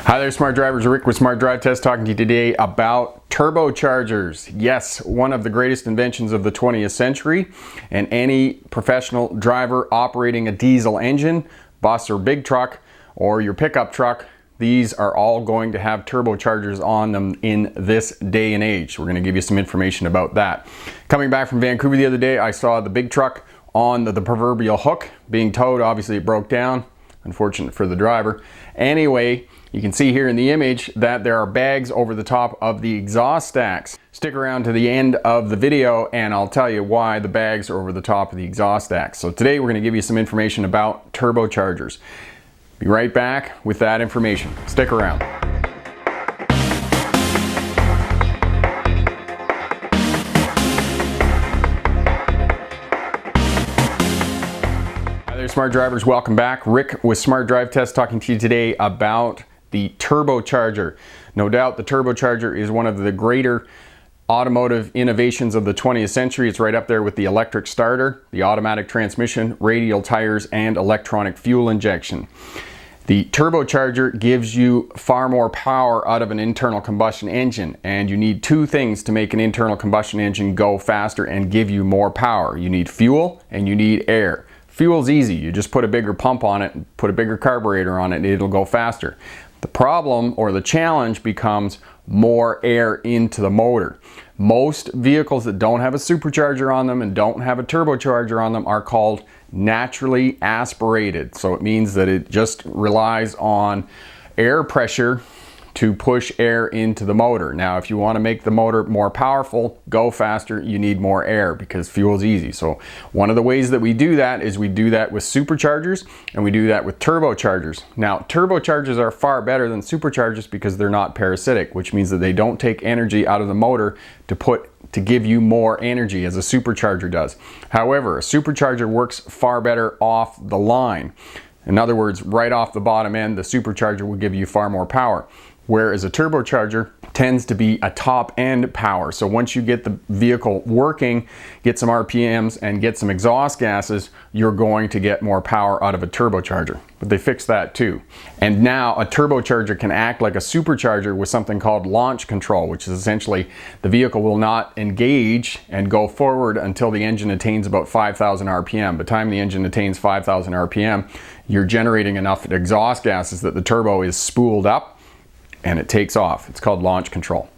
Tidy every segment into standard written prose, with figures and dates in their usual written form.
Hi there, smart drivers. Rick with Smart Drive Test talking to you today about turbochargers. Yes, one of the greatest inventions of the 20th century, and any professional driver operating a diesel engine, bus or big truck, or your pickup truck, these are all going to have turbochargers on them in this day and age. We're going to give you some information about that. Coming back from Vancouver the other day, I saw the big truck on the proverbial hook being towed. Obviously it broke down, unfortunate for the driver. Anyway, you can see here in the image that there are bags over the top of the exhaust stacks. Stick around to the end of the video and I'll tell you why the bags are over the top of the exhaust stacks. So today we're going to give you some information about turbochargers. Be right back with that information. Stick around. Hi there, smart drivers. Welcome back. Rick with Smart Drive Test talking to you today about the turbocharger. No doubt the turbocharger is one of the greater automotive innovations of the 20th century. It's right up there with the electric starter, the automatic transmission, radial tires, and electronic fuel injection. The turbocharger gives you far more power out of an internal combustion engine, and you need two things to make an internal combustion engine go faster and give you more power. You need fuel and you need air. Fuel's easy. You just put a bigger pump on it, put a bigger carburetor on it, and it'll go faster. The problem or the challenge becomes more air into the motor. Most vehicles that don't have a supercharger on them and don't have a turbocharger on them are called naturally aspirated. So it means that it just relies on air pressure to push air into the motor. Now, if you want to make the motor more powerful, go faster, you need more air because fuel's easy. So one of the ways that we do that is we do that with superchargers and we do that with turbochargers. Now, turbochargers are far better than superchargers because they're not parasitic, which means that they don't take energy out of the motor to give you more energy as a supercharger does. However, a supercharger works far better off the line. In other words, right off the bottom end, the supercharger will give you far more power. Whereas a turbocharger tends to be a top end power. So once you get the vehicle working, get some RPMs and get some exhaust gases, you're going to get more power out of a turbocharger. But they fixed that too. And now a turbocharger can act like a supercharger with something called launch control, which is essentially the vehicle will not engage and go forward until the engine attains about 5,000 RPM. By the time the engine attains 5,000 RPM, you're generating enough exhaust gases that the turbo is spooled up and it takes off. It's called launch control.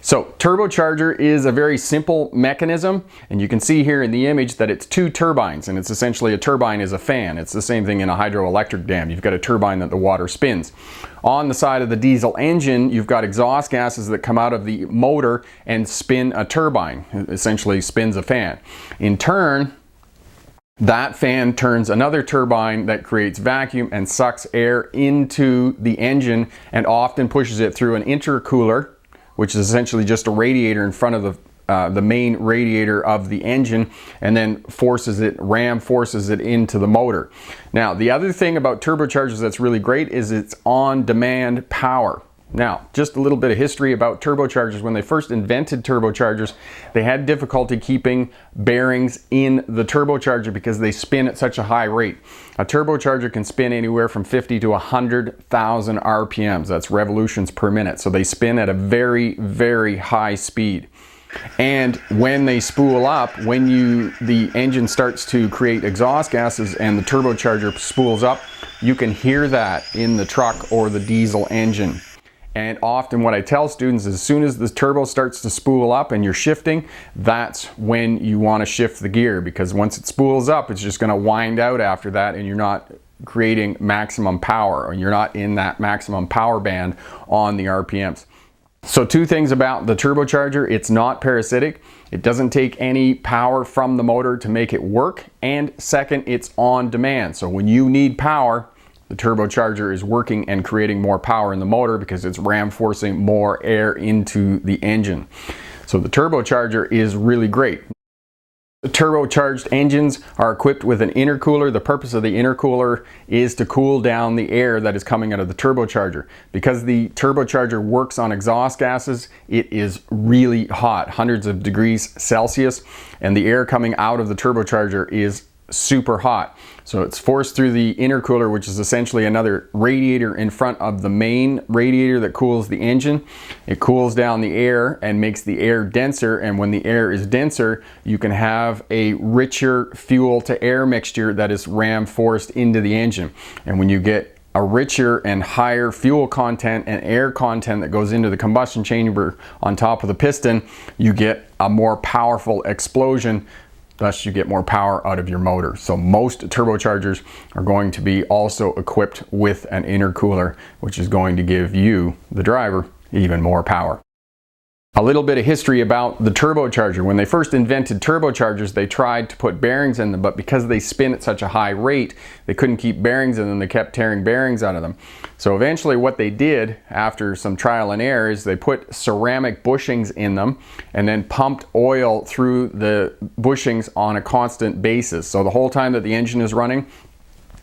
So turbocharger is a very simple mechanism, and you can see here in the image that it's two turbines, and it's essentially a turbine is a fan. It's the same thing in a hydroelectric dam. You've got a turbine that the water spins. On the side of the diesel engine, you've got exhaust gases that come out of the motor and spin a turbine. It essentially spins a fan. In turn, that fan turns another turbine that creates vacuum and sucks air into the engine and often pushes it through an intercooler, which is essentially just a radiator in front of the main radiator of the engine, and then ram forces it into the motor. Now, the other thing about turbochargers that's really great is it's on-demand power. Now, just a little bit of history about turbochargers. When they first invented turbochargers, they had difficulty keeping bearings in the turbocharger because they spin at such a high rate. A turbocharger can spin anywhere from 50 to 100,000 RPMs. That's revolutions per minute. So they spin at a very, very high speed. And when they spool up, when the engine starts to create exhaust gases and the turbocharger spools up, you can hear that in the truck or the diesel engine. And often what I tell students is as soon as the turbo starts to spool up and you're shifting, that's when you want to shift the gear, because once it spools up, it's just going to wind out after that and you're not creating maximum power, or you're not in that maximum power band on the RPMs. So two things about the turbocharger: it's not parasitic, it doesn't take any power from the motor to make it work, and second, it's on demand. So when you need power, the turbocharger is working and creating more power in the motor because it's ram forcing more air into the engine. So the turbocharger is really great. The turbocharged engines are equipped with an intercooler. The purpose of the intercooler is to cool down the air that is coming out of the turbocharger. Because the turbocharger works on exhaust gases, it is really hot, hundreds of degrees Celsius, and the air coming out of the turbocharger is super hot. So it's forced through the intercooler, which is essentially another radiator in front of the main radiator that cools the engine. It cools down the air and makes the air denser, and when the air is denser, you can have a richer fuel to air mixture that is ram forced into the engine. And when you get a richer and higher fuel content and air content that goes into the combustion chamber on top of the piston, you get a more powerful explosion. Thus you get more power out of your motor. So most turbochargers are going to be also equipped with an intercooler, which is going to give you, the driver, even more power. A little bit of history about the turbocharger. When they first invented turbochargers, they tried to put bearings in them, but because they spin at such a high rate, they couldn't keep bearings in them. They kept tearing bearings out of them. So eventually what they did, after some trial and error, is they put ceramic bushings in them and then pumped oil through the bushings on a constant basis. So the whole time that the engine is running,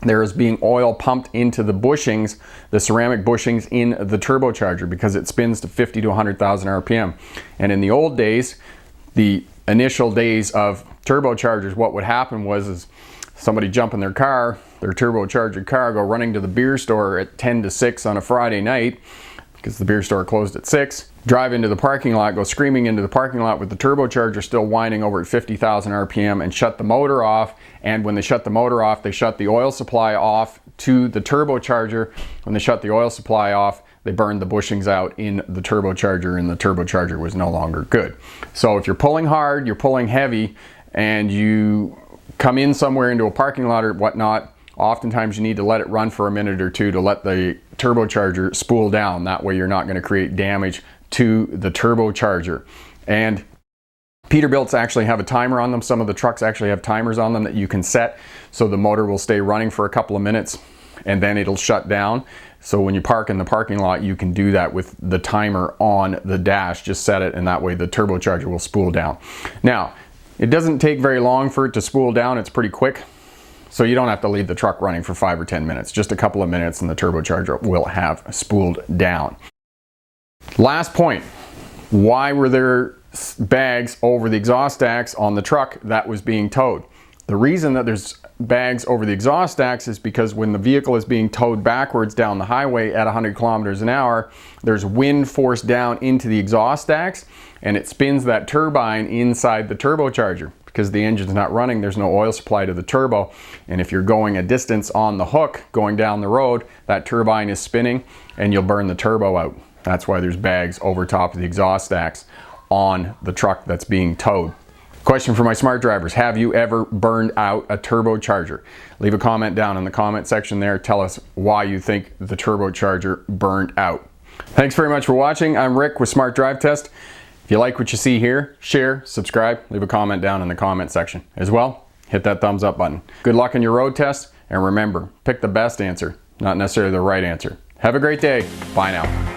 there is being oil pumped into the bushings, the ceramic bushings in the turbocharger, because it spins to 50 to 100,000 RPM. And in the old days, the initial days of turbochargers, what would happen was somebody jump in their car, their turbocharged car, go running to the beer store at 10 to 6 on a Friday night, because the beer store closed at 6, drive into the parking lot, go screaming into the parking lot with the turbocharger still whining over at 50,000 RPM, and shut the motor off. And when they shut the motor off, they shut the oil supply off to the turbocharger. When they shut the oil supply off, they burned the bushings out in the turbocharger, and the turbocharger was no longer good. So if you're pulling hard, you're pulling heavy, and you come in somewhere into a parking lot or whatnot, oftentimes you need to let it run for a minute or two to let the turbocharger spool down. That way you're not going to create damage to the turbocharger. And Peterbilts actually have a timer on them. Some of the trucks actually have timers on them that you can set, so the motor will stay running for a couple of minutes and then it'll shut down. So when you park in the parking lot, you can do that with the timer on the dash. Just set it, and that way the turbocharger will spool down. Now, it doesn't take very long for it to spool down. It's pretty quick. So you don't have to leave the truck running for 5 or 10 minutes. Just a couple of minutes and the turbocharger will have spooled down. Last point, why were there bags over the exhaust stacks on the truck that was being towed? The reason that there's bags over the exhaust stacks is because when the vehicle is being towed backwards down the highway at 100 kilometers an hour, there's wind forced down into the exhaust stacks, and it spins that turbine inside the turbocharger. Because the engine's not running, there's no oil supply to the turbo, and if you're going a distance on the hook going down the road, that turbine is spinning and you'll burn the turbo out. That's why there's bags over top of the exhaust stacks on the truck that's being towed. Question for my smart drivers: have you ever burned out a turbocharger? Leave a comment down in the comment section there. Tell us why you think the turbocharger burned out. Thanks very much for watching. I'm Rick with Smart Drive Test. If you like what you see here, share, subscribe, leave a comment down in the comment section. As well, hit that thumbs up button. Good luck on your road test, and remember, pick the best answer, not necessarily the right answer. Have a great day. Bye now.